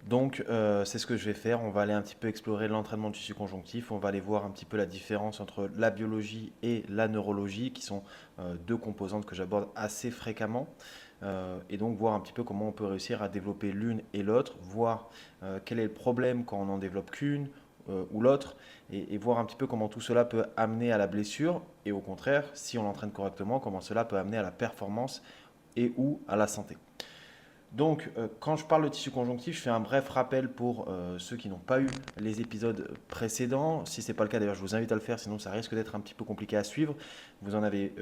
Donc, c'est ce que je vais faire. On va aller un petit peu explorer l'entraînement du tissu conjonctif. On va aller voir un petit peu la différence entre la biologie et la neurologie, qui sont deux composantes que j'aborde assez fréquemment. Et donc, voir un petit peu comment on peut réussir à développer l'une et l'autre, voir quel est le problème quand on n'en développe qu'une ou l'autre, et voir un petit peu comment tout cela peut amener à la blessure, et au contraire, si on l'entraîne correctement, comment cela peut amener à la performance et ou à la santé. Donc, quand je parle de tissu conjonctif, je fais un bref rappel pour ceux qui n'ont pas eu les épisodes précédents. Si ce n'est pas le cas, d'ailleurs, je vous invite à le faire, sinon ça risque d'être un petit peu compliqué à suivre. Vous en avez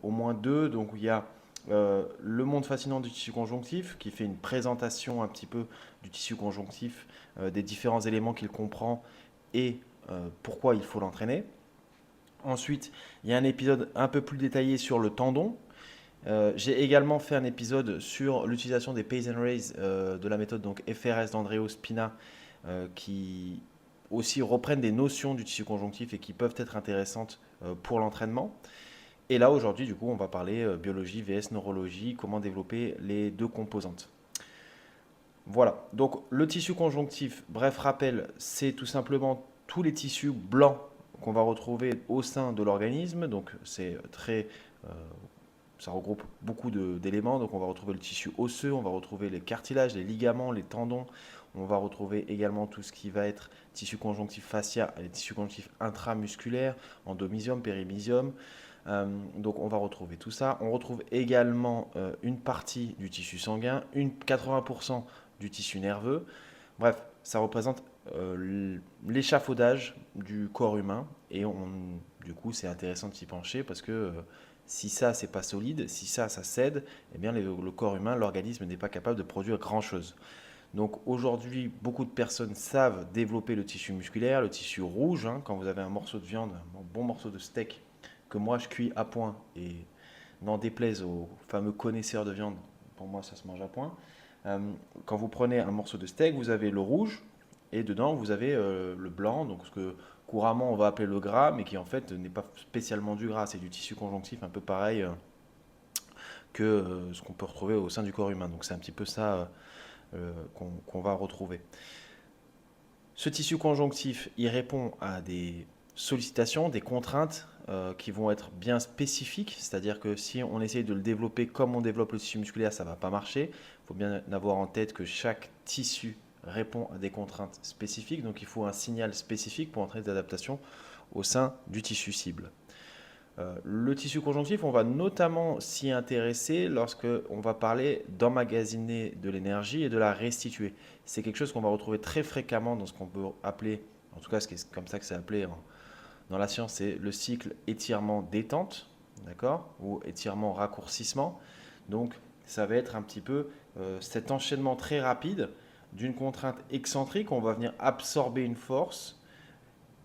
au moins deux. Donc, il y a le monde fascinant du tissu conjonctif, qui fait une présentation un petit peu du tissu conjonctif, des différents éléments qu'il comprend et pourquoi il faut l'entraîner. Ensuite, il y a un épisode un peu plus détaillé sur le tendon. J'ai également fait un épisode sur l'utilisation des Pays and Rays de la méthode donc FRS d'Andreo Spina qui aussi reprennent des notions du tissu conjonctif et qui peuvent être intéressantes pour l'entraînement. Et là aujourd'hui du coup on va parler biologie vs neurologie, comment développer les deux composantes. Voilà, donc le tissu conjonctif, bref rappel, c'est tout simplement tous les tissus blancs qu'on va retrouver au sein de l'organisme. Donc c'est très ça regroupe beaucoup d'éléments. Donc on va retrouver le tissu osseux, on va retrouver les cartilages, les ligaments, les tendons. On va retrouver également tout ce qui va être tissu conjonctif fascia, les tissus conjonctifs intramusculaires, endomysium, périmysium. Donc on va retrouver tout ça. On retrouve également une partie du tissu sanguin, 80% du tissu nerveux. Bref, ça représente l'échafaudage du corps humain. Et du coup, c'est intéressant de s'y pencher parce que si ça, c'est pas solide, si ça cède, eh bien le corps humain, l'organisme n'est pas capable de produire grand-chose. Donc aujourd'hui, beaucoup de personnes savent développer le tissu musculaire, le tissu rouge. Hein, quand vous avez un morceau de viande, un bon morceau de steak que moi je cuis à point, et n'en déplaise aux fameux connaisseurs de viande, pour moi ça se mange à point. Euh, Quand vous prenez un morceau de steak, vous avez le rouge et dedans vous avez le blanc, donc ce que couramment on va appeler le gras, mais qui en fait n'est pas spécialement du gras, c'est du tissu conjonctif un peu pareil que ce qu'on peut retrouver au sein du corps humain. Donc c'est un petit peu ça qu'on va retrouver. Ce tissu conjonctif, il répond à des sollicitations, des contraintes qui vont être bien spécifiques, c'est-à-dire que si on essaye de le développer comme on développe le tissu musculaire, ça ne va pas marcher. Il faut bien avoir en tête que chaque tissu répond à des contraintes spécifiques, donc il faut un signal spécifique pour entraîner des adaptations au sein du tissu cible. Le tissu conjonctif, on va notamment s'y intéresser lorsque on va parler d'emmagasiner de l'énergie et de la restituer. C'est quelque chose qu'on va retrouver très fréquemment dans ce qu'on peut appeler, en tout cas c'est comme ça que c'est appelé dans la science, c'est le cycle étirement-détente, d'accord, ou étirement-raccourcissement. Donc ça va être un petit peu cet enchaînement très rapide d'une contrainte excentrique, on va venir absorber une force,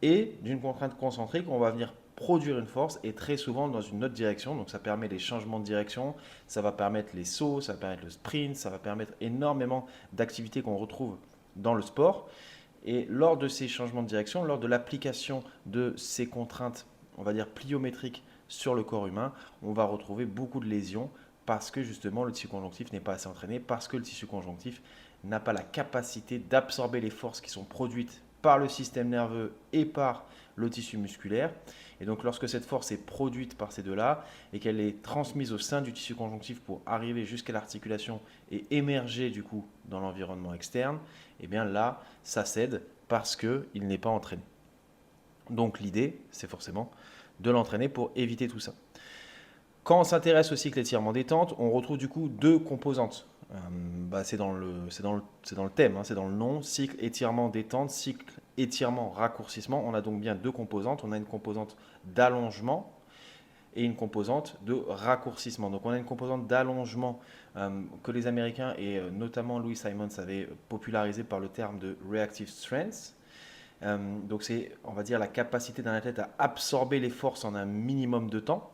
et d'une contrainte concentrique, on va venir produire une force et très souvent dans une autre direction. Donc ça permet les changements de direction, ça va permettre les sauts, ça va permettre le sprint, ça va permettre énormément d'activités qu'on retrouve dans le sport. Et lors de ces changements de direction, lors de l'application de ces contraintes, on va dire pliométriques sur le corps humain, on va retrouver beaucoup de lésions parce que justement le tissu conjonctif n'est pas assez entraîné, parce que le tissu conjonctif n'a pas la capacité d'absorber les forces qui sont produites par le système nerveux et par le tissu musculaire. Et donc lorsque cette force est produite par ces deux-là et qu'elle est transmise au sein du tissu conjonctif pour arriver jusqu'à l'articulation et émerger du coup dans l'environnement externe, et bien là, ça cède parce qu'il n'est pas entraîné. Donc l'idée, c'est forcément de l'entraîner pour éviter tout ça. Quand on s'intéresse au cycle étirement-détente, on retrouve du coup deux composantes. C'est dans le thème, hein, c'est dans le nom, cycle étirement-détente, cycle étirement-raccourcissement. On a donc bien deux composantes. On a une composante d'allongement et une composante de raccourcissement. Donc on a une composante d'allongement que les Américains et notamment Louis Simons avaient popularisé par le terme de reactive strength. Donc c'est, on va dire, la capacité d'un athlète à absorber les forces en un minimum de temps.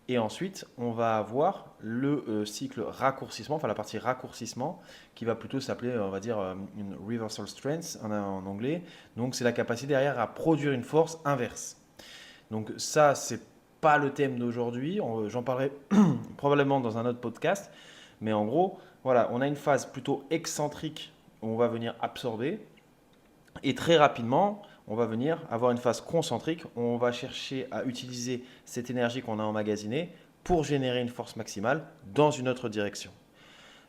Et ensuite, on va avoir le cycle raccourcissement, enfin la partie raccourcissement, qui va plutôt s'appeler, on va dire, une reversal strength en anglais. Donc c'est la capacité derrière à produire une force inverse. Donc ça, c'est pas le thème d'aujourd'hui. J'en parlerai probablement dans un autre podcast. Mais en gros, voilà, on a une phase plutôt excentrique on va venir absorber et très rapidement, on va venir avoir une phase concentrique. On va chercher à utiliser cette énergie qu'on a emmagasinée pour générer une force maximale dans une autre direction.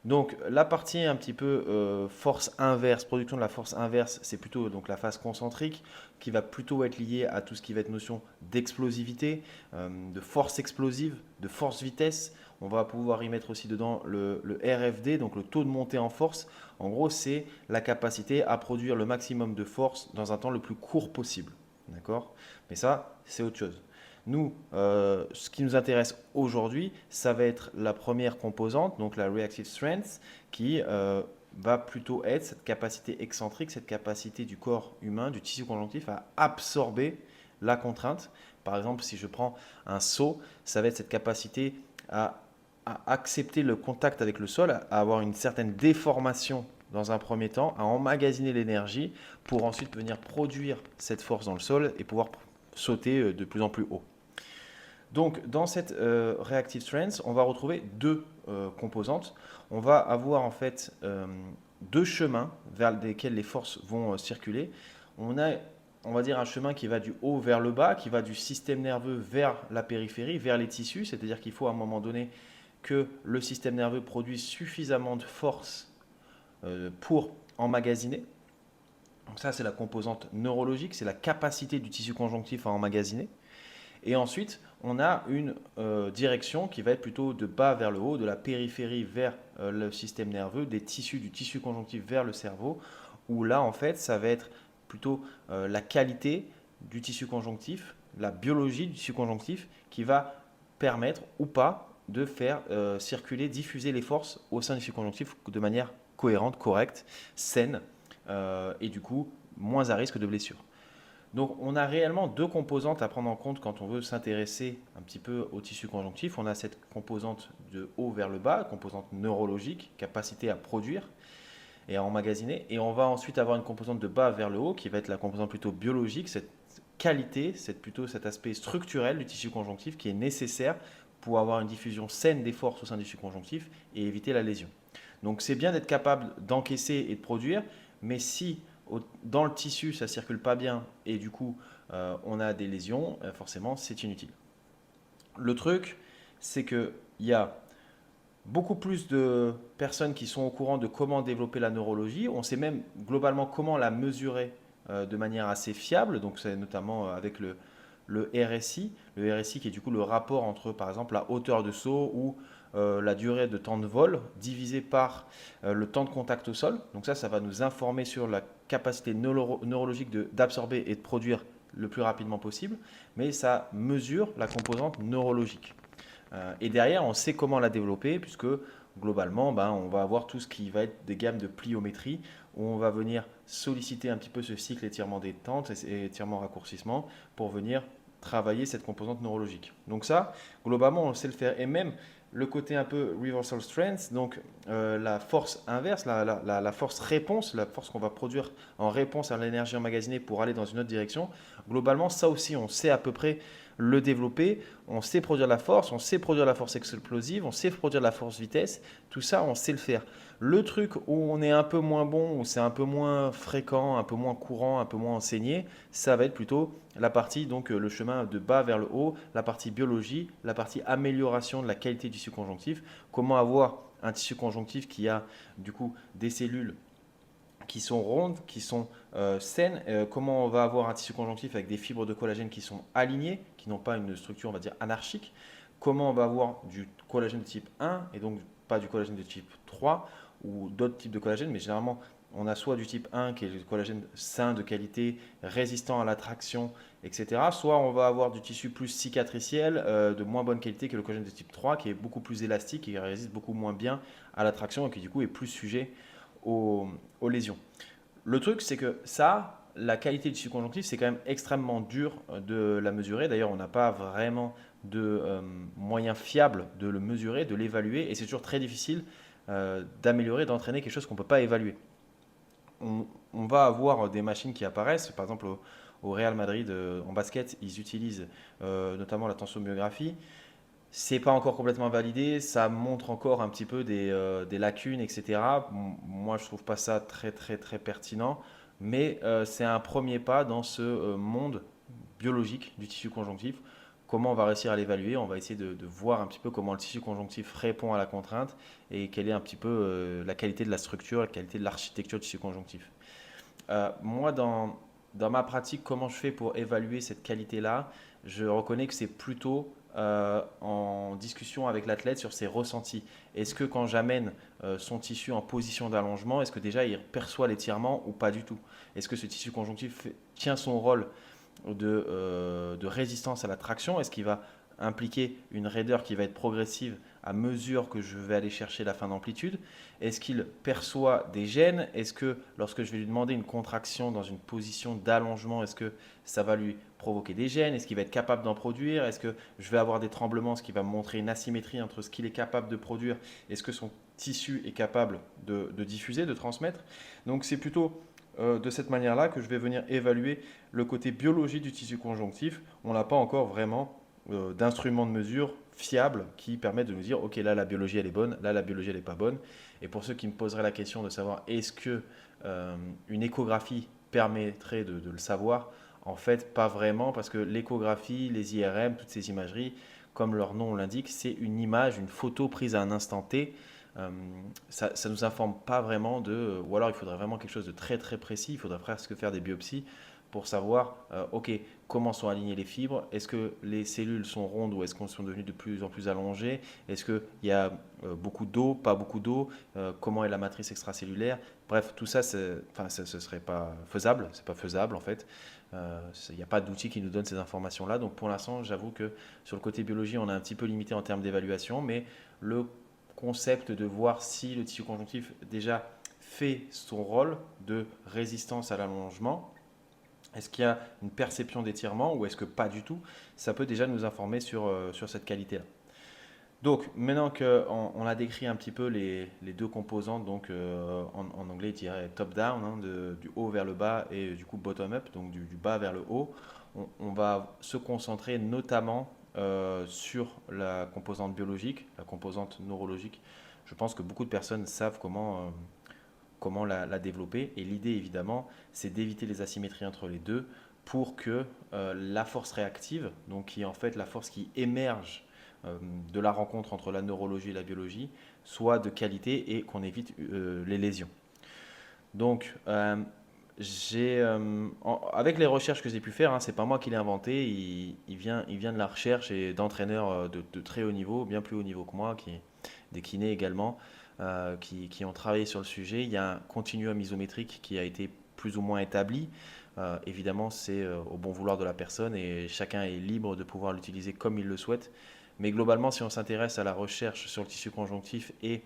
Donc la partie un petit peu force inverse, production de la force inverse, c'est plutôt donc la phase concentrique qui va plutôt être liée à tout ce qui va être notion d'explosivité, de force explosive, de force vitesse. On va pouvoir y mettre aussi dedans le RFD, donc le taux de montée en force. En gros, c'est la capacité à produire le maximum de force dans un temps le plus court possible. D'accord? Mais ça, c'est autre chose. Nous, ce qui nous intéresse aujourd'hui, ça va être la première composante, donc la reactive strength, qui va plutôt être cette capacité excentrique, cette capacité du corps humain, du tissu conjonctif à absorber la contrainte. Par exemple, si je prends un saut, ça va être cette capacité à accepter le contact avec le sol, à avoir une certaine déformation dans un premier temps, à emmagasiner l'énergie pour ensuite venir produire cette force dans le sol et pouvoir sauter de plus en plus haut. Donc, dans cette reactive strength, on va retrouver deux composantes. On va avoir en fait deux chemins vers lesquels les forces vont circuler. On a, on va dire, un chemin qui va du haut vers le bas, qui va du système nerveux vers la périphérie, vers les tissus. C'est-à-dire qu'il faut à un moment donné que le système nerveux produise suffisamment de force pour emmagasiner. Donc ça, c'est la composante neurologique, c'est la capacité du tissu conjonctif à emmagasiner. Et ensuite, on a une direction qui va être plutôt de bas vers le haut, de la périphérie vers le système nerveux, des tissus du tissu conjonctif vers le cerveau, où là, en fait, ça va être plutôt la qualité du tissu conjonctif, la biologie du tissu conjonctif qui va permettre ou pas de faire circuler, diffuser les forces au sein du tissu conjonctif de manière cohérente, correcte, saine, et du coup, moins à risque de blessure. Donc on a réellement deux composantes à prendre en compte quand on veut s'intéresser un petit peu au tissu conjonctif. On a cette composante de haut vers le bas, composante neurologique, capacité à produire et à emmagasiner. Et on va ensuite avoir une composante de bas vers le haut qui va être la composante plutôt biologique, cette qualité, plutôt cet aspect structurel du tissu conjonctif qui est nécessaire pour avoir une diffusion saine des forces au sein du tissu conjonctif et éviter la lésion. Donc c'est bien d'être capable d'encaisser et de produire, mais si dans le tissu ça ne circule pas bien et du coup on a des lésions, forcément c'est inutile. Le truc, c'est qu'il y a beaucoup plus de personnes qui sont au courant de comment développer la neurologie. On sait même globalement comment la mesurer de manière assez fiable. Donc c'est notamment avec le RSI. Le RSI qui est du coup le rapport entre par exemple la hauteur de saut ou la durée de temps de vol divisé par le temps de contact au sol. Donc ça va nous informer sur la capacité neurologique d'absorber et de produire le plus rapidement possible. Mais ça mesure la composante neurologique. Et derrière, on sait comment la développer, puisque globalement, on va avoir tout ce qui va être des gammes de pliométrie, où on va venir solliciter un petit peu ce cycle étirement-détente et étirement-raccourcissement pour venir travailler cette composante neurologique. Donc ça, globalement, on sait le faire. Et même le côté un peu reversal strength, donc la force inverse, la force réponse, la force qu'on va produire en réponse à l'énergie emmagasinée pour aller dans une autre direction, globalement, ça aussi, on sait à peu près le développer, on sait produire la force, on sait produire la force explosive, on sait produire la force vitesse, tout ça on sait le faire. Le truc où on est un peu moins bon, où c'est un peu moins fréquent, un peu moins courant, un peu moins enseigné, ça va être plutôt la partie, donc le chemin de bas vers le haut, la partie biologie, la partie amélioration de la qualité du tissu conjonctif, comment avoir un tissu conjonctif qui a du coup des cellules qui sont rondes, qui sont saines, comment on va avoir un tissu conjonctif avec des fibres de collagène qui sont alignées, qui n'ont pas une structure, on va dire, anarchique, comment on va avoir du collagène de type 1 et donc pas du collagène de type 3 ou d'autres types de collagène, mais généralement on a soit du type 1 qui est du collagène sain, de qualité, résistant à l'attraction, etc. Soit on va avoir du tissu plus cicatriciel, de moins bonne qualité que le collagène de type 3 qui est beaucoup plus élastique et qui résiste beaucoup moins bien à l'attraction et qui du coup est plus sujet aux lésions. Le truc, c'est que ça, la qualité du tissu conjonctif, c'est quand même extrêmement dur de la mesurer. D'ailleurs, on n'a pas vraiment de moyens fiables de le mesurer, de l'évaluer, et c'est toujours très difficile d'améliorer, d'entraîner quelque chose qu'on ne peut pas évaluer. On va avoir des machines qui apparaissent, par exemple au Real Madrid en basket, ils utilisent notamment la tensiomyographie. C'est pas encore complètement validé, ça montre encore un petit peu des lacunes, etc. Moi, je trouve pas ça très très très pertinent, mais c'est un premier pas dans ce monde biologique du tissu conjonctif. Comment on va réussir à l'évaluer? On va essayer de voir un petit peu comment le tissu conjonctif répond à la contrainte et quelle est un petit peu la qualité de la structure, la qualité de l'architecture du tissu conjonctif. Moi, dans ma pratique, comment je fais pour évaluer cette qualité-là? Je reconnais que c'est plutôt en discussion avec l'athlète sur ses ressentis. Est-ce que quand j'amène son tissu en position d'allongement, est-ce que déjà il perçoit l'étirement ou pas du tout? Est-ce que ce tissu conjonctif tient son rôle de résistance à la traction? Est-ce qu'il va impliquer une raideur qui va être progressive à mesure que je vais aller chercher la fin d'amplitude? Est-ce qu'il perçoit des gênes? Est-ce que lorsque je vais lui demander une contraction dans une position d'allongement, est-ce que ça va lui provoquer des gênes? Est-ce qu'il va être capable d'en produire? Est-ce que je vais avoir des tremblements, ce qui va me montrer une asymétrie entre ce qu'il est capable de produire et ce que son tissu est capable de diffuser, de transmettre? Donc c'est plutôt de cette manière-là que je vais venir évaluer le côté biologie du tissu conjonctif. On n'a pas encore vraiment d'instruments de mesure fiables qui permettent de nous dire, ok, là la biologie elle est bonne, là la biologie elle n'est pas bonne. Et pour ceux qui me poseraient la question de savoir est-ce que une échographie permettrait de le savoir, en fait pas vraiment, parce que l'échographie, les IRM, toutes ces imageries, comme leur nom l'indique, c'est une image, une photo prise à un instant T. Ça ne nous informe pas vraiment ou alors il faudrait vraiment quelque chose de très très précis, il faudrait presque faire des biopsies pour savoir, ok, comment sont alignées les fibres, est-ce que les cellules sont rondes ou est-ce qu'elles sont devenues de plus en plus allongées, est-ce qu'il y a beaucoup d'eau, pas beaucoup d'eau, comment est la matrice extracellulaire, bref, tout ça, enfin, ce serait pas faisable, c'est pas faisable en fait. Il n'y a pas d'outil qui nous donne ces informations-là, donc pour l'instant, j'avoue que sur le côté biologie, on est un petit peu limité en termes d'évaluation, mais le concept de voir si le tissu conjonctif déjà fait son rôle de résistance à l'allongement. Est-ce qu'il y a une perception d'étirement ou est-ce que pas du tout? Ça peut déjà nous informer sur cette qualité-là. Donc, maintenant qu'on a décrit un petit peu les deux composantes, donc en anglais, il dirait top-down, hein, du haut vers le bas, et du coup bottom-up, donc du bas vers le haut, on va se concentrer notamment sur la composante biologique, la composante neurologique. Je pense que beaucoup de personnes savent comment la développer. Et l'idée, évidemment, c'est d'éviter les asymétries entre les deux pour que la force réactive, donc qui est en fait la force qui émerge de la rencontre entre la neurologie et la biologie, soit de qualité et qu'on évite les lésions. Donc, avec les recherches que j'ai pu faire, hein, c'est pas moi qui l'ai inventé, il vient de la recherche et d'entraîneurs de très haut niveau, bien plus haut niveau que moi, des kinés également, qui ont travaillé sur le sujet. Il y a un continuum isométrique qui a été plus ou moins établi. Évidemment, c'est au bon vouloir de la personne et chacun est libre de pouvoir l'utiliser comme il le souhaite. Mais globalement, si on s'intéresse à la recherche sur le tissu conjonctif et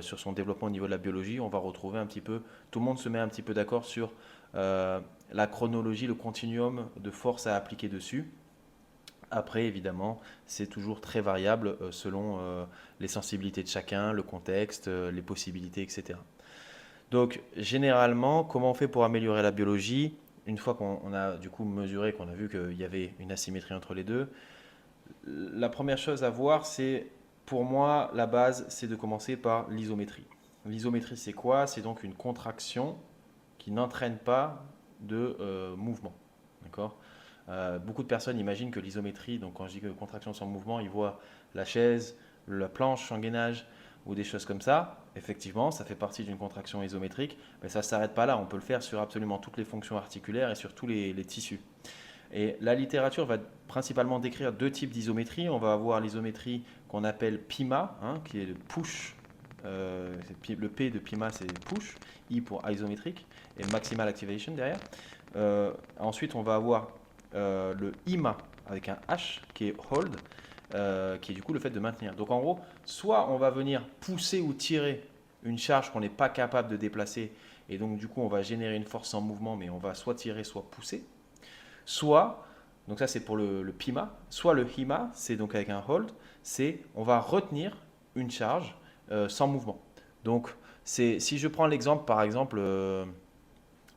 sur son développement au niveau de la biologie, on va retrouver un petit peu, tout le monde se met un petit peu d'accord sur la chronologie, le continuum de force à appliquer dessus. Après, évidemment, c'est toujours très variable selon les sensibilités de chacun, le contexte, les possibilités, etc. Donc, généralement, comment on fait pour améliorer la biologie? Une fois qu'on a du coup mesuré, qu'on a vu qu'il y avait une asymétrie entre les deux, la première chose à voir, c'est, pour moi, la base, c'est de commencer par l'isométrie. L'isométrie, c'est quoi? C'est donc une contraction qui n'entraîne pas de mouvement. D'accord? Beaucoup de personnes imaginent que l'isométrie, donc quand je dis que contraction sans mouvement, ils voient la chaise, la planche en gainage ou des choses comme ça. Effectivement, ça fait partie d'une contraction isométrique, mais ça ne s'arrête pas là. On peut le faire sur absolument toutes les fonctions articulaires et sur tous les tissus. Et la littérature va principalement décrire deux types d'isométrie. On va avoir l'isométrie qu'on appelle PIMA, hein, qui est le push. Le P de PIMA, c'est push, I pour isométrique, et maximal activation derrière. Ensuite, on va avoir le IMA avec un H qui est hold, qui est du coup le fait de maintenir. Donc en gros, soit on va venir pousser ou tirer une charge qu'on n'est pas capable de déplacer, et donc du coup on va générer une force en mouvement, mais on va soit tirer, soit pousser. Soit, donc ça c'est pour le PIMA, soit le HIMA, c'est donc avec un hold, c'est on va retenir une charge sans mouvement. Donc si je prends l'exemple, par exemple,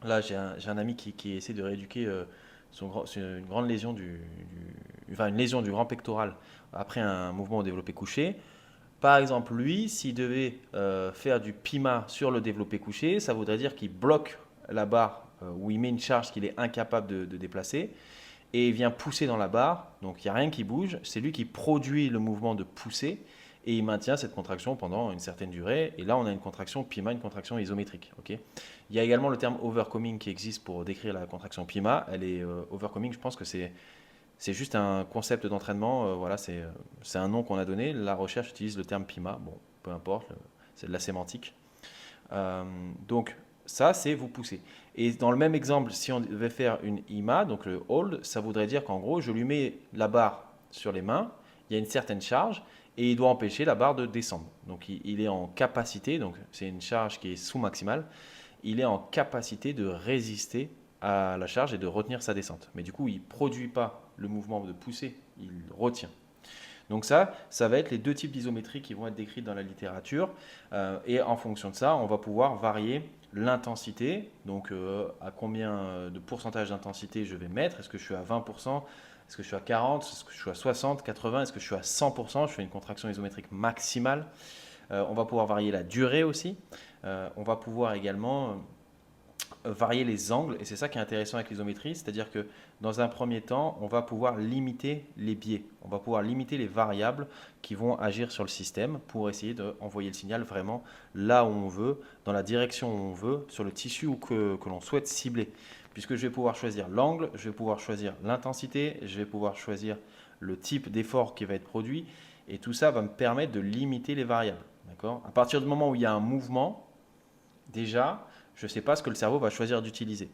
là j'ai un ami qui essaie de rééduquer c'est une grande lésion enfin une lésion du grand pectoral après un mouvement au développé couché. Par exemple, lui, s'il devait faire du PIMA sur le développé couché, ça voudrait dire qu'il bloque la barre où il met une charge qu'il est incapable de déplacer et il vient pousser dans la barre. Donc il n'y a rien qui bouge, c'est lui qui produit le mouvement de pousser et il maintient cette contraction pendant une certaine durée. Et là, on a une contraction PIMA, une contraction isométrique. Ok. Il y a également le terme overcoming qui existe pour décrire la contraction PIMA. Elle est overcoming, je pense que c'est juste un concept d'entraînement, voilà, c'est un nom qu'on a donné. La recherche utilise le terme PIMA, bon, peu importe, c'est de la sémantique. Donc ça, c'est vous pousser. Et dans le même exemple, si on devait faire une IMA, donc le hold, ça voudrait dire qu'en gros, je lui mets la barre sur les mains, il y a une certaine charge, et il doit empêcher la barre de descendre. Donc il est en capacité, donc c'est une charge qui est sous-maximale, il est en capacité de résister à la charge et de retenir sa descente. Mais du coup, il ne produit pas le mouvement de pousser, il retient. Donc ça va être les deux types d'isométrie qui vont être décrits dans la littérature. Et en fonction de ça, on va pouvoir varier l'intensité. Donc à combien de pourcentage d'intensité je vais mettre. Est-ce que je suis à 20%? Est-ce que je suis à 40? Est-ce que je suis à 60, 80? Est-ce que je suis à 100%? Je fais une contraction isométrique maximale. On va pouvoir varier la durée aussi. On va pouvoir également varier les angles, et c'est ça qui est intéressant avec l'isométrie, c'est-à-dire que dans un premier temps, on va pouvoir limiter les biais, on va pouvoir limiter les variables qui vont agir sur le système pour essayer d'envoyer le signal vraiment là où on veut, dans la direction où on veut, sur le tissu que l'on souhaite cibler. Puisque je vais pouvoir choisir l'angle, je vais pouvoir choisir l'intensité, je vais pouvoir choisir le type d'effort qui va être produit, et tout ça va me permettre de limiter les variables. D'accord ? À partir du moment où il y a un mouvement, déjà, je ne sais pas ce que le cerveau va choisir d'utiliser.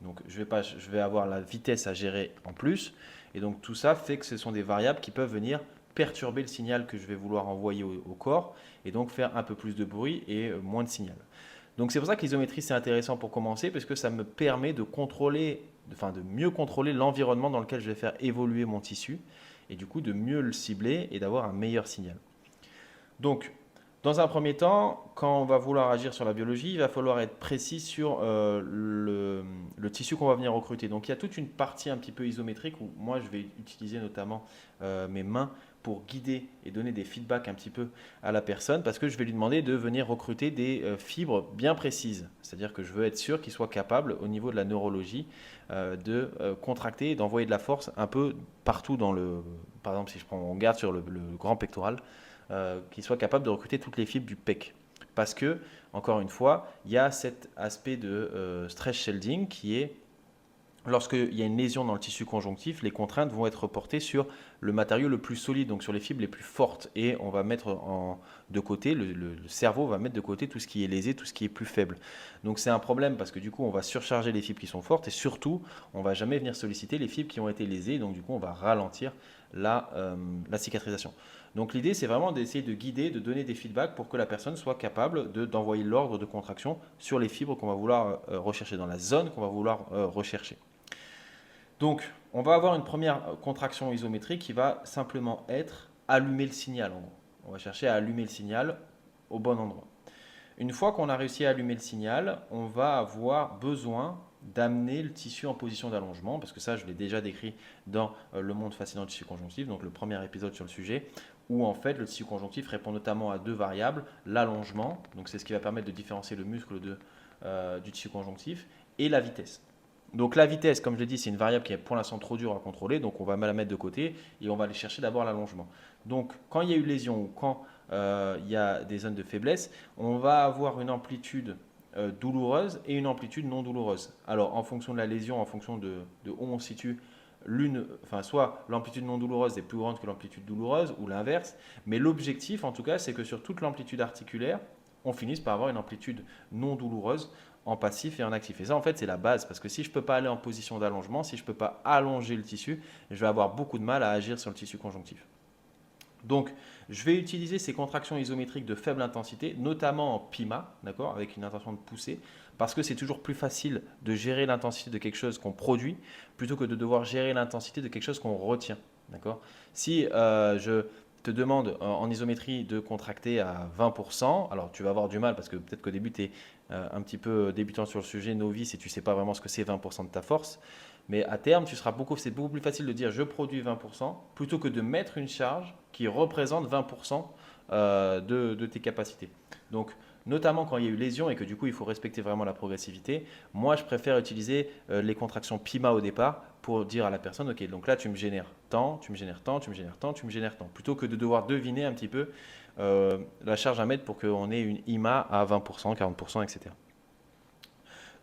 Donc je vais avoir la vitesse à gérer en plus. Et donc tout ça fait que ce sont des variables qui peuvent venir perturber le signal que je vais vouloir envoyer au corps et donc faire un peu plus de bruit et moins de signal. Donc c'est pour ça que l'isométrie c'est intéressant pour commencer parce que ça me permet de mieux contrôler l'environnement dans lequel je vais faire évoluer mon tissu et du coup de mieux le cibler et d'avoir un meilleur signal. Donc dans un premier temps, quand on va vouloir agir sur la biologie, il va falloir être précis sur le tissu qu'on va venir recruter. Donc il y a toute une partie un petit peu isométrique où moi je vais utiliser notamment mes mains pour guider et donner des feedbacks un petit peu à la personne parce que je vais lui demander de venir recruter des fibres bien précises. C'est-à-dire que je veux être sûr qu'il soit capable au niveau de la neurologie de contracter et d'envoyer de la force un peu partout dans le... Par exemple, si on garde sur le grand pectoral, qu'il soit capable de recruter toutes les fibres du pec. Parce que, encore une fois, il y a cet aspect de stress shielding qui est, lorsqu'il y a une lésion dans le tissu conjonctif, les contraintes vont être reportées sur le matériau le plus solide, donc sur les fibres les plus fortes. Et on va mettre de côté, le cerveau va mettre de côté tout ce qui est lésé, tout ce qui est plus faible. Donc c'est un problème parce que du coup, on va surcharger les fibres qui sont fortes et surtout, on ne va jamais venir solliciter les fibres qui ont été lésées. Donc du coup, on va ralentir la cicatrisation. Donc l'idée, c'est vraiment d'essayer de guider, de donner des feedbacks pour que la personne soit capable d'envoyer l'ordre de contraction sur les fibres qu'on va vouloir rechercher, dans la zone qu'on va vouloir rechercher. Donc, on va avoir une première contraction isométrique qui va simplement être allumer le signal. En gros. On va chercher à allumer le signal au bon endroit. Une fois qu'on a réussi à allumer le signal, on va avoir besoin d'amener le tissu en position d'allongement, parce que ça, je l'ai déjà décrit dans le monde fascinant du tissu conjonctif, donc le premier épisode sur le sujet, où en fait le tissu conjonctif répond notamment à deux variables, l'allongement, donc c'est ce qui va permettre de différencier le muscle du tissu conjonctif, et la vitesse. Donc la vitesse, comme je l'ai dit, c'est une variable qui est pour l'instant trop dure à contrôler, donc on va la mettre de côté et on va aller chercher d'abord l'allongement. Donc quand il y a eu lésion ou quand il y a des zones de faiblesse, on va avoir une amplitude douloureuse et une amplitude non douloureuse. Alors en fonction de la lésion, en fonction de où on se situe, soit l'amplitude non douloureuse est plus grande que l'amplitude douloureuse ou l'inverse, mais l'objectif en tout cas, c'est que sur toute l'amplitude articulaire, on finisse par avoir une amplitude non douloureuse en passif et en actif. Et ça, en fait, c'est la base. Parce que si je ne peux pas aller en position d'allongement, si je ne peux pas allonger le tissu, je vais avoir beaucoup de mal à agir sur le tissu conjonctif. Donc, je vais utiliser ces contractions isométriques de faible intensité, notamment en PIMA, d'accord, avec une intention de pousser, parce que c'est toujours plus facile de gérer l'intensité de quelque chose qu'on produit plutôt que de devoir gérer l'intensité de quelque chose qu'on retient. D'accord. Si je te demande en isométrie de contracter à 20%, alors tu vas avoir du mal parce que peut-être qu'au début tu es un petit peu débutant sur le sujet, novice, et tu ne sais pas vraiment ce que c'est 20% de ta force. Mais à terme, c'est beaucoup plus facile de dire je produis 20% plutôt que de mettre une charge qui représente 20% de tes capacités. Donc, notamment quand il y a eu lésion et que du coup il faut respecter vraiment la progressivité, moi je préfère utiliser les contractions PIMA au départ pour dire à la personne, ok, donc là tu me génères tant, tu me génères tant, tu me génères tant, tu me génères tant, plutôt que de devoir deviner un petit peu la charge à mettre pour qu'on ait une IMA à 20%, 40%, etc.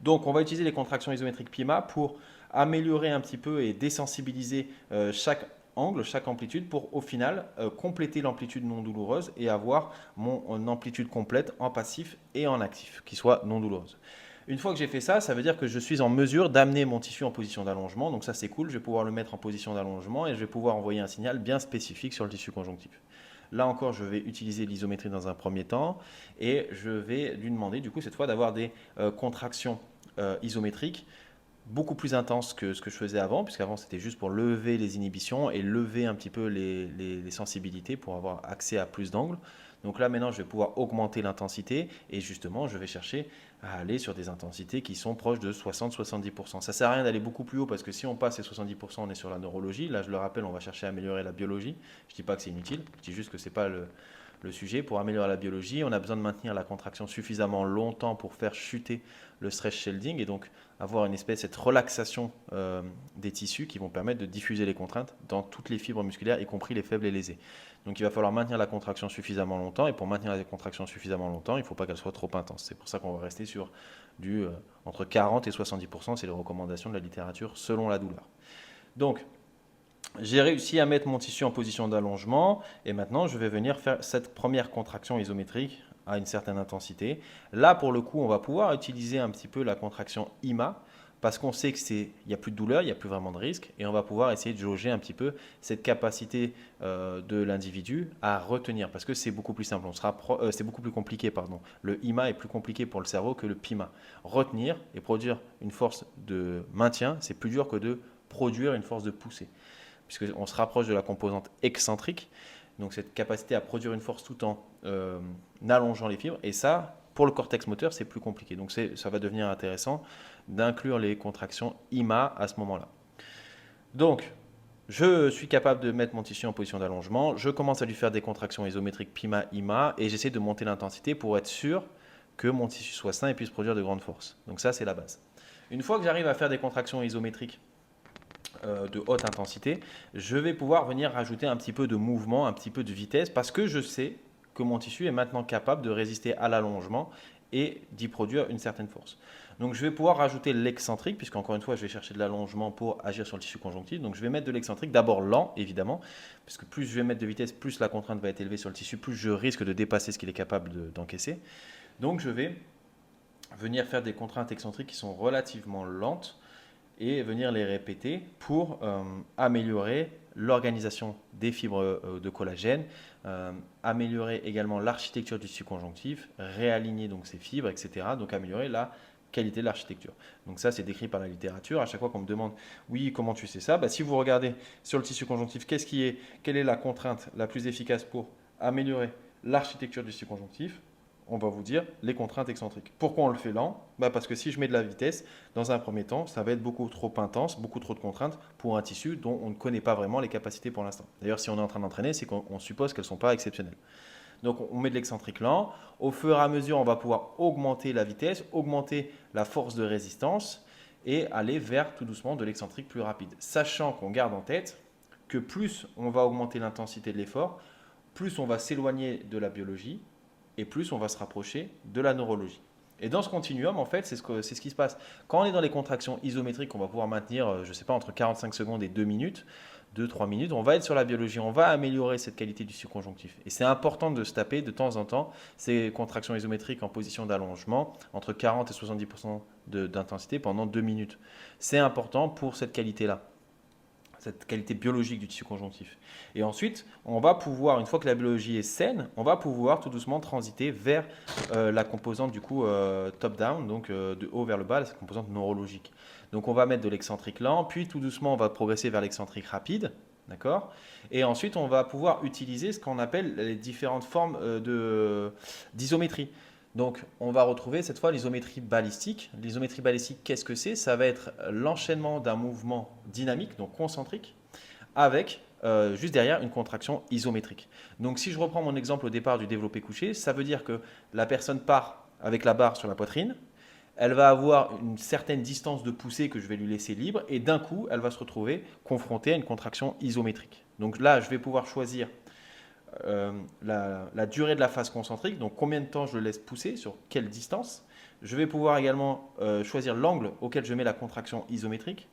Donc, on va utiliser les contractions isométriques PIMA pour améliorer un petit peu et désensibiliser chaque angle, chaque amplitude pour au final compléter l'amplitude non douloureuse et avoir mon amplitude complète en passif et en actif qui soit non douloureuse. Une fois que j'ai fait ça, ça veut dire que je suis en mesure d'amener mon tissu en position d'allongement. Donc ça c'est cool, je vais pouvoir le mettre en position d'allongement et je vais pouvoir envoyer un signal bien spécifique sur le tissu conjonctif. Là encore, je vais utiliser l'isométrie dans un premier temps et je vais lui demander du coup cette fois d'avoir des contractions isométriques beaucoup plus intenses que ce que je faisais avant, puisqu'avant c'était juste pour lever les inhibitions et lever un petit peu les sensibilités pour avoir accès à plus d'angles. Donc là maintenant je vais pouvoir augmenter l'intensité et justement je vais chercher à aller sur des intensités qui sont proches de 60-70%. Ça ne sert à rien d'aller beaucoup plus haut parce que si on passe les 70%, on est sur la neurologie. Là je le rappelle, on va chercher à améliorer la biologie. Je ne dis pas que c'est inutile, je dis juste que ce n'est pas le sujet. Pour améliorer la biologie, on a besoin de maintenir la contraction suffisamment longtemps pour faire chuter le stress shielding et donc avoir une espèce de relaxation des tissus qui vont permettre de diffuser les contraintes dans toutes les fibres musculaires, y compris les faibles et lésés. Donc il va falloir maintenir la contraction suffisamment longtemps et pour maintenir la contraction suffisamment longtemps, il ne faut pas qu'elle soit trop intense. C'est pour ça qu'on va rester sur du entre 40 et 70%, c'est les recommandations de la littérature selon la douleur. Donc j'ai réussi à mettre mon tissu en position d'allongement et maintenant je vais venir faire cette première contraction isométrique à une certaine intensité. Là pour le coup on va pouvoir utiliser un petit peu la contraction IMA parce qu'on sait qu'il n'y a plus de douleur, il n'y a plus vraiment de risque et on va pouvoir essayer de jauger un petit peu cette capacité de l'individu à retenir parce que c'est beaucoup plus simple, c'est beaucoup plus compliqué. Pardon. Le IMA est plus compliqué pour le cerveau que le PIMA. Retenir et produire une force de maintien, c'est plus dur que de produire une force de poussée puisqu'on se rapproche de la composante excentrique, donc cette capacité à produire une force tout en allongeant les fibres. Et ça, pour le cortex moteur, c'est plus compliqué. Donc ça va devenir intéressant d'inclure les contractions IMA à ce moment-là. Donc, je suis capable de mettre mon tissu en position d'allongement, je commence à lui faire des contractions isométriques PIMA-IMA et j'essaie de monter l'intensité pour être sûr que mon tissu soit sain et puisse produire de grandes forces. Donc ça, c'est la base. Une fois que j'arrive à faire des contractions isométriques de haute intensité, je vais pouvoir venir rajouter un petit peu de mouvement, un petit peu de vitesse, parce que je sais que mon tissu est maintenant capable de résister à l'allongement et d'y produire une certaine force. Donc je vais pouvoir rajouter l'excentrique, puisqu'encore une fois, je vais chercher de l'allongement pour agir sur le tissu conjonctif. Donc je vais mettre de l'excentrique, d'abord lent, évidemment, parce que plus je vais mettre de vitesse, plus la contrainte va être élevée sur le tissu, plus je risque de dépasser ce qu'il est capable d'encaisser. Donc je vais venir faire des contraintes excentriques qui sont relativement lentes, et venir les répéter pour améliorer l'organisation des fibres de collagène, améliorer également l'architecture du tissu conjonctif, réaligner donc ces fibres, etc. Donc améliorer la qualité de l'architecture. Donc ça, c'est décrit par la littérature. À chaque fois qu'on me demande, oui, comment tu sais ça, si vous regardez sur le tissu conjonctif, quelle est la contrainte la plus efficace pour améliorer l'architecture du tissu conjonctif, on va vous dire les contraintes excentriques. Pourquoi on le fait lent? Parce que si je mets de la vitesse, dans un premier temps, ça va être beaucoup trop intense, beaucoup trop de contraintes pour un tissu dont on ne connaît pas vraiment les capacités pour l'instant. D'ailleurs, si on est en train d'entraîner, c'est qu'on suppose qu'elles ne sont pas exceptionnelles. Donc on met de l'excentrique lent. Au fur et à mesure, on va pouvoir augmenter la vitesse, augmenter la force de résistance et aller vers tout doucement de l'excentrique plus rapide. Sachant qu'on garde en tête que plus on va augmenter l'intensité de l'effort, plus on va s'éloigner de la biologie, et plus on va se rapprocher de la neurologie. Et dans ce continuum, en fait, c'est ce qui se passe. Quand on est dans les contractions isométriques, on va pouvoir maintenir, je ne sais pas, entre 45 secondes et 2 minutes, 2-3 minutes, on va être sur la biologie, on va améliorer cette qualité du tissu conjonctif. Et c'est important de se taper de temps en temps ces contractions isométriques en position d'allongement, entre 40 et 70% d'intensité pendant 2 minutes. C'est important pour cette qualité-là, cette qualité biologique du tissu conjonctif. Et ensuite, on va pouvoir, une fois que la biologie est saine, on va pouvoir tout doucement transiter vers la composante du coup top-down, donc de haut vers le bas, la composante neurologique. Donc on va mettre de l'excentrique lent, puis tout doucement on va progresser vers l'excentrique rapide, d'accord? Et ensuite on va pouvoir utiliser ce qu'on appelle les différentes formes d'isométrie. Donc, on va retrouver cette fois l'isométrie balistique. L'isométrie balistique, qu'est-ce que c'est? Ça va être l'enchaînement d'un mouvement dynamique, donc concentrique, avec juste derrière une contraction isométrique. Donc, si je reprends mon exemple au départ du développé couché, ça veut dire que la personne part avec la barre sur la poitrine, elle va avoir une certaine distance de poussée que je vais lui laisser libre, et d'un coup, elle va se retrouver confrontée à une contraction isométrique. Donc là, je vais pouvoir choisir la durée de la phase concentrique, donc combien de temps je le laisse pousser, sur quelle distance. Je vais pouvoir également choisir l'angle auquel je mets la contraction isométrique.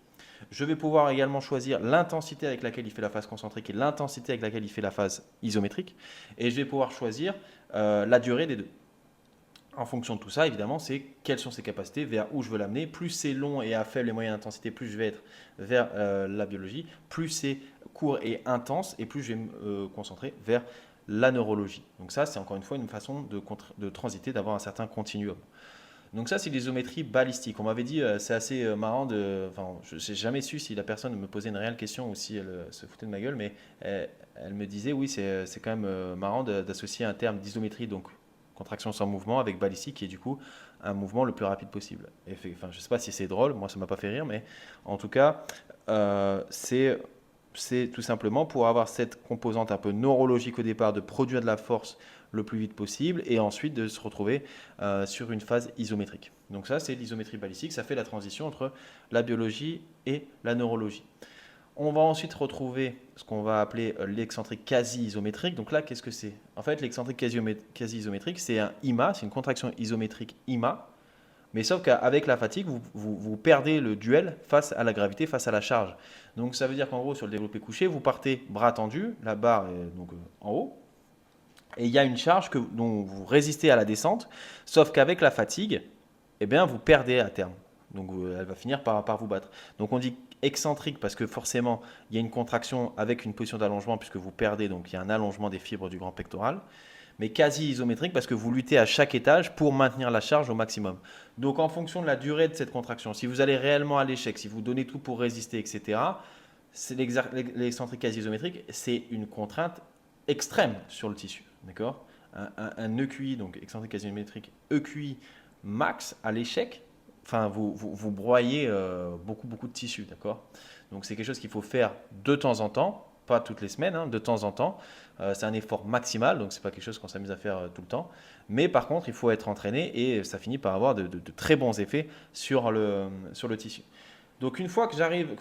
Je vais pouvoir également choisir l'intensité avec laquelle il fait la phase concentrique et l'intensité avec laquelle il fait la phase isométrique. Et je vais pouvoir choisir la durée des deux. En fonction de tout ça, évidemment, c'est quelles sont ses capacités, vers où je veux l'amener. Plus c'est long et à faible et moyenne intensité, plus je vais être vers la biologie. Plus c'est court et intense, et plus je vais me concentrer vers la neurologie. Donc ça, c'est encore une fois une façon de transiter, d'avoir un certain continuum. Donc ça, c'est l'isométrie balistique. On m'avait dit, c'est assez marrant enfin, je n'ai jamais su si la personne me posait une réelle question ou si elle se foutait de ma gueule, mais elle me disait, oui, c'est quand même marrant d'associer un terme d'isométrie, donc contraction sans mouvement, avec balistique, qui est du coup un mouvement le plus rapide possible. Enfin, je ne sais pas si c'est drôle, moi ça ne m'a pas fait rire, mais en tout cas, c'est tout simplement pour avoir cette composante un peu neurologique au départ, de produire de la force le plus vite possible, et ensuite de se retrouver sur une phase isométrique. Donc ça, c'est l'isométrie balistique, ça fait la transition entre la biologie et la neurologie. On va ensuite retrouver ce qu'on va appeler l'excentrique quasi-isométrique. Donc là, qu'est-ce que c'est? En fait, l'excentrique quasi-isométrique, c'est un IMA, c'est une contraction isométrique IMA, mais sauf qu'avec la fatigue, vous perdez le duel face à la gravité, face à la charge. Donc ça veut dire qu'en gros, sur le développé couché, vous partez bras tendus, la barre est donc en haut, et il y a une charge dont vous résistez à la descente, sauf qu'avec la fatigue, eh bien, vous perdez à terme. Donc elle va finir par vous battre. Donc on dit excentrique parce que forcément, il y a une contraction avec une position d'allongement puisque vous perdez, donc il y a un allongement des fibres du grand pectoral. Mais quasi isométrique parce que vous luttez à chaque étage pour maintenir la charge au maximum. Donc en fonction de la durée de cette contraction, si vous allez réellement à l'échec, si vous donnez tout pour résister, etc., l'excentrique quasi isométrique, c'est une contrainte extrême sur le tissu. D'accord? Un EQI, donc excentrique quasi isométrique, EQI max à l'échec, enfin, vous broyez beaucoup de tissu, d'accord? Donc c'est quelque chose qu'il faut faire de temps en temps, pas toutes les semaines, hein, de temps en temps. C'est un effort maximal, donc c'est pas quelque chose qu'on s'amuse à faire tout le temps. Mais par contre, il faut être entraîné et ça finit par avoir de très bons effets sur le tissu. Donc une fois que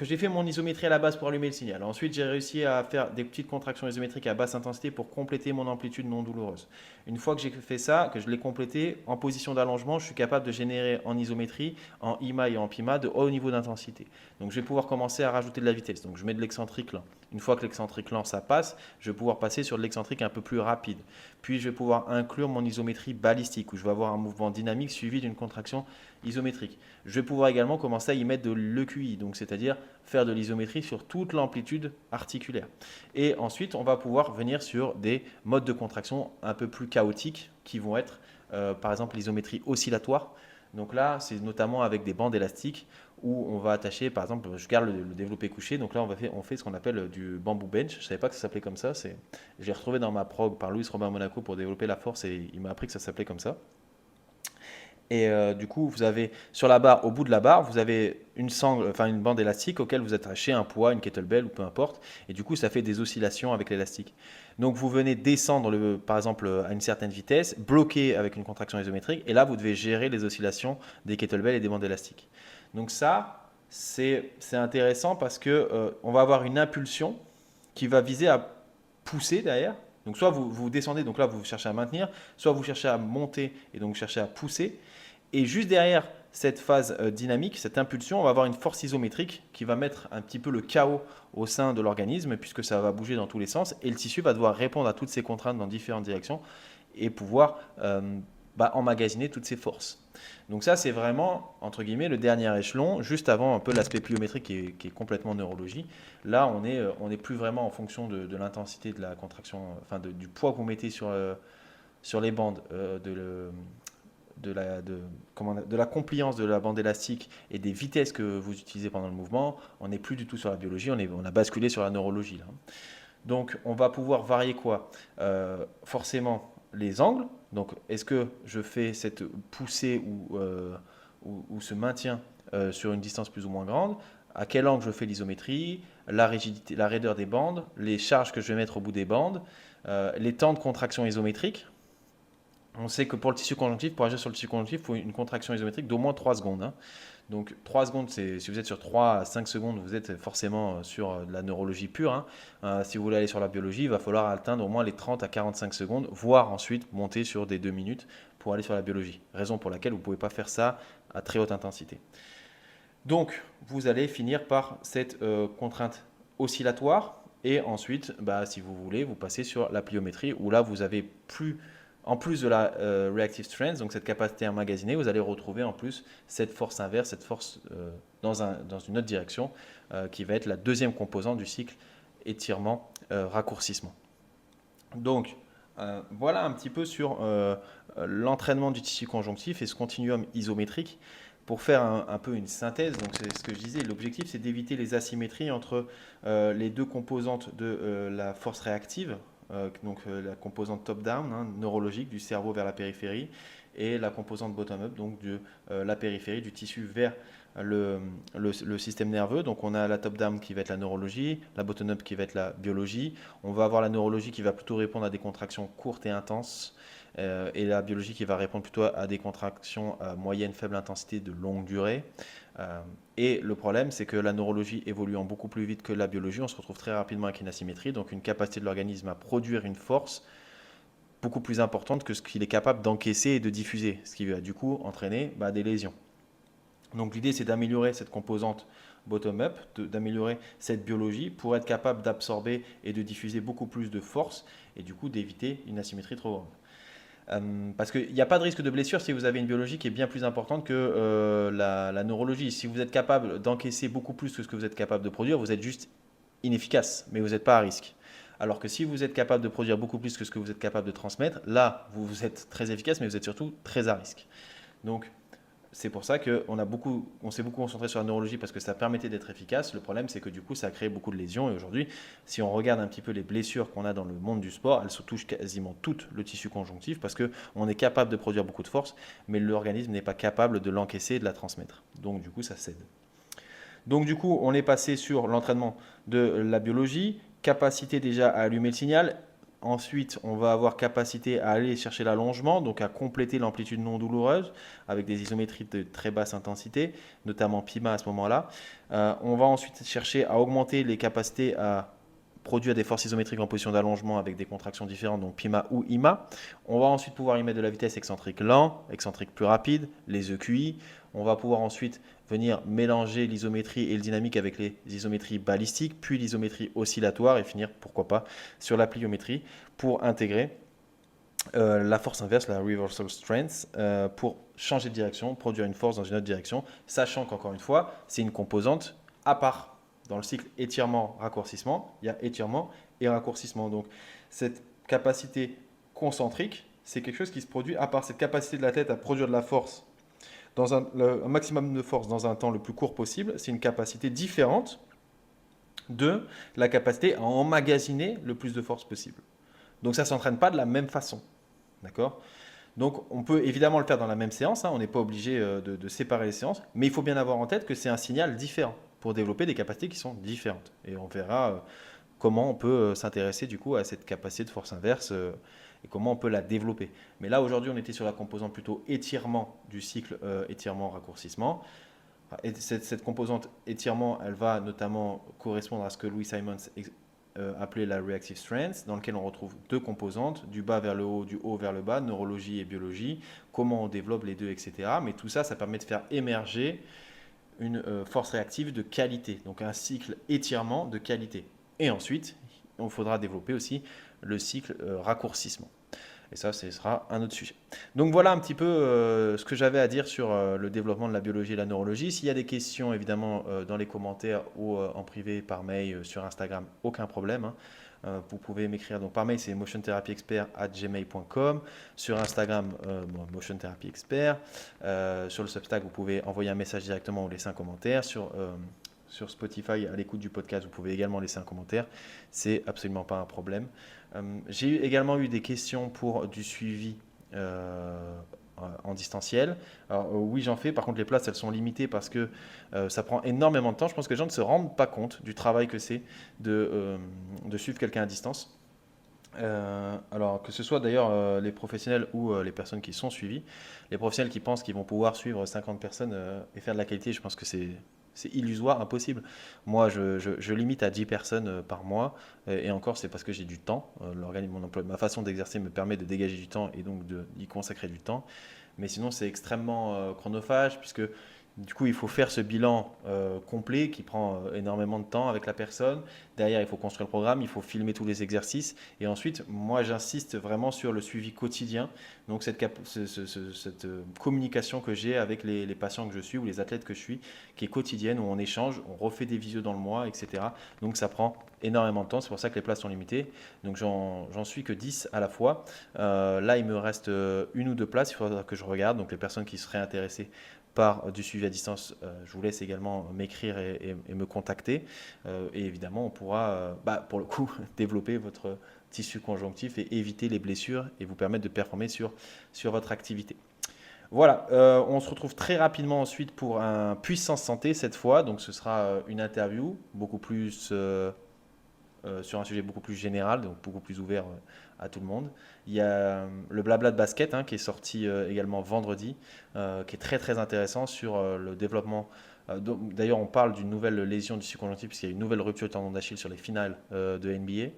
j'ai fait mon isométrie à la base pour allumer le signal, ensuite j'ai réussi à faire des petites contractions isométriques à basse intensité pour compléter mon amplitude non douloureuse. Une fois que j'ai fait ça, que je l'ai complété en position d'allongement, je suis capable de générer en isométrie, en IMA et en PIMA de haut niveau d'intensité. Donc je vais pouvoir commencer à rajouter de la vitesse. Donc je mets de l'excentrique lent. Une fois que l'excentrique lent ça passe, je vais pouvoir passer sur de l'excentrique un peu plus rapide. Puis je vais pouvoir inclure mon isométrie balistique où je vais avoir un mouvement dynamique suivi d'une contraction isométrique. Je vais pouvoir également commencer à y mettre de l'EQI, donc c'est-à-dire faire de l'isométrie sur toute l'amplitude articulaire. Et ensuite, on va pouvoir venir sur des modes de contraction un peu plus chaotiques qui vont être, par exemple, l'isométrie oscillatoire. Donc là, c'est notamment avec des bandes élastiques où on va attacher, par exemple, je garde le développé couché, donc là on fait ce qu'on appelle du bamboo bench. Je ne savais pas que ça s'appelait comme ça. Je l'ai retrouvé dans ma prog par Louis Robert Monaco pour développer la force et il m'a appris que ça s'appelait comme ça. Et du coup, vous avez sur la barre, au bout de la barre, vous avez une sangle, enfin une bande élastique auquel vous attachez un poids, une kettlebell ou peu importe. Et du coup, ça fait des oscillations avec l'élastique. Donc, vous venez descendre, par exemple, à une certaine vitesse, bloquer avec une contraction isométrique. Et là, vous devez gérer les oscillations des kettlebells et des bandes élastiques. Donc ça, c'est intéressant parce que on va avoir une impulsion qui va viser à pousser derrière. Donc soit vous descendez, donc là vous cherchez à maintenir, soit vous cherchez à monter et donc cherchez à pousser. Et juste derrière cette phase dynamique, cette impulsion, on va avoir une force isométrique qui va mettre un petit peu le chaos au sein de l'organisme puisque ça va bouger dans tous les sens et le tissu va devoir répondre à toutes ces contraintes dans différentes directions et pouvoir emmagasiner toutes ces forces. Donc ça, c'est vraiment, entre guillemets, le dernier échelon, juste avant un peu l'aspect pliométrique qui est complètement neurologie. Là, on est plus vraiment en fonction de l'intensité de la contraction, enfin du poids que vous mettez sur les bandes, de la compliance de la bande élastique et des vitesses que vous utilisez pendant le mouvement. On n'est plus du tout sur la biologie, on a basculé sur la neurologie là. Donc on va pouvoir varier quoi? Forcément les angles. Donc, est-ce que je fais cette poussée ou ce maintien sur une distance plus ou moins grande? À quel angle je fais l'isométrie, la rigidité, la raideur des bandes, les charges que je vais mettre au bout des bandes, les temps de contraction isométrique. On sait que pour le tissu conjonctif, pour agir sur le tissu conjonctif, il faut une contraction isométrique d'au moins 3 secondes. Hein. Donc 3 secondes, si vous êtes sur 3 à 5 secondes, vous êtes forcément sur de la neurologie pure. Hein. Si vous voulez aller sur la biologie, il va falloir atteindre au moins les 30 à 45 secondes, voire ensuite monter sur des 2 minutes pour aller sur la biologie. Raison pour laquelle vous ne pouvez pas faire ça à très haute intensité. Donc vous allez finir par cette contrainte oscillatoire et ensuite, si vous voulez, vous passez sur la pliométrie où là vous avez en plus de la reactive strength, donc cette capacité à emmagasiner, vous allez retrouver en plus cette force inverse, cette force dans une autre direction, qui va être la deuxième composante du cycle étirement-raccourcissement. Donc, voilà un petit peu sur l'entraînement du tissu conjonctif et ce continuum isométrique. Pour faire un peu une synthèse, donc c'est ce que je disais, l'objectif c'est d'éviter les asymétries entre les deux composantes de la force réactive, donc la composante top-down, hein, neurologique, du cerveau vers la périphérie, et la composante bottom-up, donc de la périphérie, du tissu vers le système nerveux. Donc on a la top-down qui va être la neurologie, la bottom-up qui va être la biologie. On va avoir la neurologie qui va plutôt répondre à des contractions courtes et intenses, et la biologie qui va répondre plutôt à des contractions à moyenne, faible intensité de longue durée. Et le problème, c'est que la neurologie évoluant beaucoup plus vite que la biologie, on se retrouve très rapidement avec une asymétrie, donc une capacité de l'organisme à produire une force beaucoup plus importante que ce qu'il est capable d'encaisser et de diffuser, ce qui va du coup entraîner des lésions. Donc l'idée, c'est d'améliorer cette composante bottom-up, d'améliorer cette biologie pour être capable d'absorber et de diffuser beaucoup plus de force et du coup d'éviter une asymétrie trop grande. Parce qu'il n'y a pas de risque de blessure si vous avez une biologie qui est bien plus importante que la neurologie. Si vous êtes capable d'encaisser beaucoup plus que ce que vous êtes capable de produire, vous êtes juste inefficace, mais vous n'êtes pas à risque. Alors que si vous êtes capable de produire beaucoup plus que ce que vous êtes capable de transmettre, là, vous êtes très efficace, mais vous êtes surtout très à risque. Donc, c'est pour ça qu'on s'est beaucoup concentré sur la neurologie parce que ça permettait d'être efficace. Le problème, c'est que du coup, ça a créé beaucoup de lésions. Et aujourd'hui, si on regarde un petit peu les blessures qu'on a dans le monde du sport, elles se touchent quasiment toutes le tissu conjonctif parce qu'on est capable de produire beaucoup de force, mais l'organisme n'est pas capable de l'encaisser et de la transmettre. Donc, du coup, ça cède. Donc, du coup, on est passé sur l'entraînement de la biologie, capacité déjà à allumer le signal. Ensuite, on va avoir capacité à aller chercher l'allongement, donc à compléter l'amplitude non douloureuse avec des isométries de très basse intensité, notamment PIMA à ce moment-là. On va ensuite chercher à augmenter les capacités à produire des forces isométriques en position d'allongement avec des contractions différentes, donc PIMA ou IMA. On va ensuite pouvoir y mettre de la vitesse excentrique lent, excentrique plus rapide, les EQI. On va pouvoir ensuite venir mélanger l'isométrie et le dynamique avec les isométries balistiques, puis l'isométrie oscillatoire et finir, pourquoi pas, sur la pliométrie pour intégrer la force inverse, la reversal strength, pour changer de direction, produire une force dans une autre direction, sachant qu'encore une fois, c'est une composante à part. Dans le cycle étirement-raccourcissement, il y a étirement et raccourcissement. Donc cette capacité concentrique, c'est quelque chose qui se produit à part. Cette capacité de la tête à produire de la force dans un maximum de force dans un temps le plus court possible, c'est une capacité différente de la capacité à emmagasiner le plus de force possible. Donc ça ne s'entraîne pas de la même façon. D'accord ? Donc on peut évidemment le faire dans la même séance, hein, on n'est pas obligé de séparer les séances, mais il faut bien avoir en tête que c'est un signal différent pour développer des capacités qui sont différentes. Et on verra comment on peut s'intéresser du coup à cette capacité de force inverse et comment on peut la développer. Mais là aujourd'hui on était sur la composante plutôt étirement du cycle étirement-raccourcissement. Et cette composante étirement, elle va notamment correspondre à ce que Louis Simons appelé la reactive strength, dans lequel on retrouve deux composantes, du bas vers le haut, du haut vers le bas, neurologie et biologie, comment on développe les deux, etc. Mais tout ça, ça permet de faire émerger une force réactive de qualité, donc un cycle étirement de qualité. Et ensuite, il faudra développer aussi le cycle raccourcissement. Et ça, ce sera un autre sujet. Donc voilà un petit peu ce que j'avais à dire sur le développement de la biologie et la neurologie. S'il y a des questions, évidemment, dans les commentaires ou en privé, par mail, sur Instagram, aucun problème. Hein. Vous pouvez m'écrire. Donc par mail, c'est motiontherapyexpert@gmail.com. Sur Instagram, Motion Therapy Expert. Sur le Substack, vous pouvez envoyer un message directement ou laisser un commentaire. Sur sur Spotify à l'écoute du podcast, vous pouvez également laisser un commentaire. C'est absolument pas un problème. J'ai également eu des questions pour du suivi en distanciel. Alors, oui, j'en fais. Par contre, les places, elles sont limitées parce que ça prend énormément de temps. Je pense que les gens ne se rendent pas compte du travail que c'est de suivre quelqu'un à distance. Alors que ce soit d'ailleurs les professionnels ou les personnes qui sont suivies, les professionnels qui pensent qu'ils vont pouvoir suivre 50 personnes et faire de la qualité, je pense que c'est illusoire, impossible. Moi, je limite à 10 personnes par mois, et encore, c'est parce que j'ai du temps. Mon emploi, ma façon d'exercer me permet de dégager du temps et donc d'y consacrer du temps. Mais sinon, c'est extrêmement chronophage, puisque du coup, il faut faire ce bilan complet qui prend énormément de temps avec la personne. Derrière, il faut construire le programme, il faut filmer tous les exercices. Et ensuite, moi, j'insiste vraiment sur le suivi quotidien. Donc, cette communication que j'ai avec les patients que je suis ou les athlètes que je suis, qui est quotidienne, où on échange, on refait des visios dans le mois, etc. Donc, ça prend énormément de temps. C'est pour ça que les places sont limitées. Donc, j'en suis que 10 à la fois. Là, il me reste une ou deux places. Il faudra que je regarde. Donc, les personnes qui seraient intéressées par du suivi à distance, je vous laisse également m'écrire et me contacter. Et évidemment, on pourra, pour le coup, développer votre tissu conjonctif et éviter les blessures et vous permettre de performer sur votre activité. Voilà, on se retrouve très rapidement ensuite pour un Puissance Santé cette fois. Donc ce sera une interview beaucoup plus sur un sujet beaucoup plus général, donc beaucoup plus ouvert à tout le monde. Il y a le blabla de basket qui est sorti également vendredi, qui est très très intéressant sur le développement. D'ailleurs, on parle d'une nouvelle lésion du subconjonctif puisqu'il y a une nouvelle rupture de tendon d'Achille sur les finales de NBA.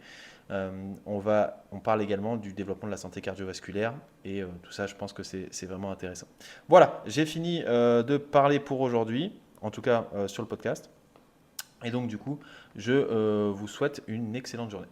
On parle également du développement de la santé cardiovasculaire et tout ça, je pense que c'est vraiment intéressant. Voilà, j'ai fini de parler pour aujourd'hui, en tout cas sur le podcast. Et donc, du coup, je vous souhaite une excellente journée.